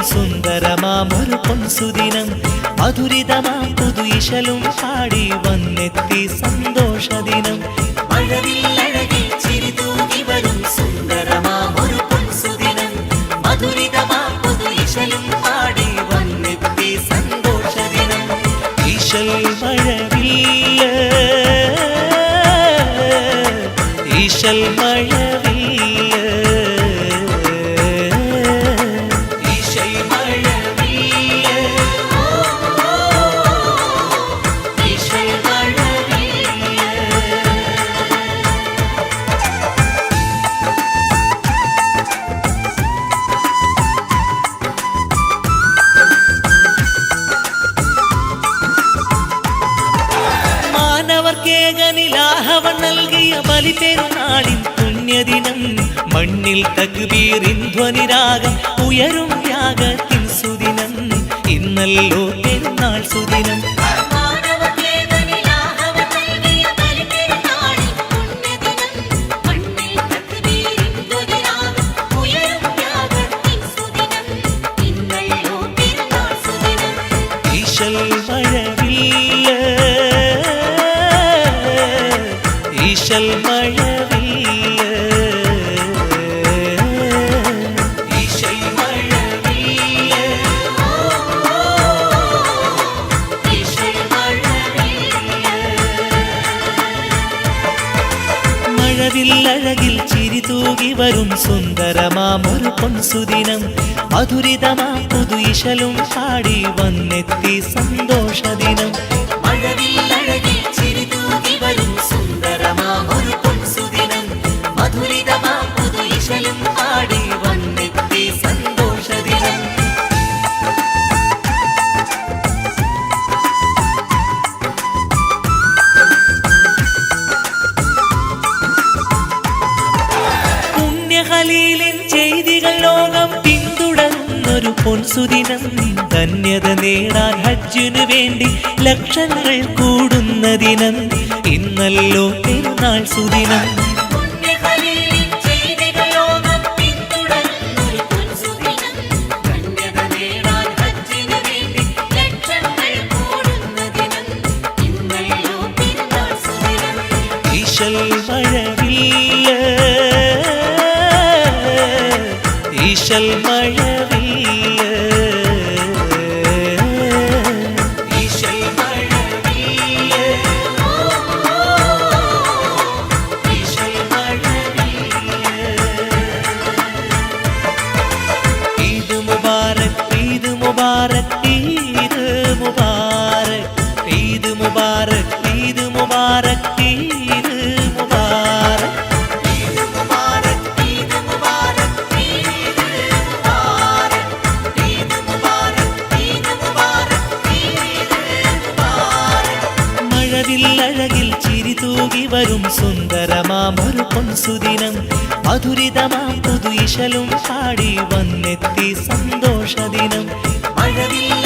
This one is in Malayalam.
സുന്ദരമാമൊരു പൊൻസുദിനം മധുരിതമാം പുതുയിശലും പാടി വന്നെത്തി സന്തോഷദിനം മഴവില്ലഴകിൽ ചിരിതൂകി വരും സുന്ദരമാമൊരു പൊൻസുദിനം മധുരിതമാം പുതുയിശലും പാടി വന്നെത്തി സന്തോഷദിനം ഈശൽ മഴവില്ല ഈശൽ മഴവില്ല കേകനിലാഹവൻ നൽകിയ ബലിപെരുന്നാളിൻ പുണ്യദിനം മണ്ണിൽ തക്ബീറിൻ ധ്വനിരാഗം ഉയരും യാഗത്തിൻ സുദിനം ഇന്നല്ലോ പെരുന്നാൾ സുദിനം ഈശൽ മഴവില്ല ഈശൽ മഴവില്ല ഈശൽ മഴവില്ല ഈശൽ മഴവില്ല മഴവില്ലഴകിൽ ചിരിതൂകി വരും സുന്ദരമാമൊരു പൊൻസുദിനം മധുരിതമാം പുതുയിശലും പാടി വന്നെത്തി സന്തോഷദിനം മഴവില്ലഴകിൽ ചിരിതൂകി വരും സുന്ദരമാമൊരു പൊൻസുദിനം മധുരിതമാം പുതുയിശലും പാടി വന്നെത്തി സന്തോഷദിനം പുണ്യഖലീലിൻ ചെയ്തികൾ ലോകം പിന്തുടർന്നൊരു പൊൻസുദിനം ധന്യത നേടാൻ ഹജ്ജിനു വേണ്ടി ലക്ഷങ്ങൾ കൂടുന്ന ദിനം ഇന്നല്ലോ പെരുന്നാൾ സുദിനം ഈശൽ മഴവില്ല ഈശൽ മഴവില്ല ഈശൽ മഴവില്ല ഈശൽ മഴവില്ല ഈദ് മുബാരക് ഈദ് മുബാരക് ഈദ് മുബാരക് ഈദ് മുബാരക് ഈദ് മുബാരക് ഈദ് മുബാരക് മഴവില്ലഴകിൽ ചിരിതൂകി വരും സുന്ദരമാമൊരു പൊൻസുദിനം മധുരിതമാം പുതുയിശലും പാടി വന്നെത്തി സന്തോഷദിനം മഴവില്ല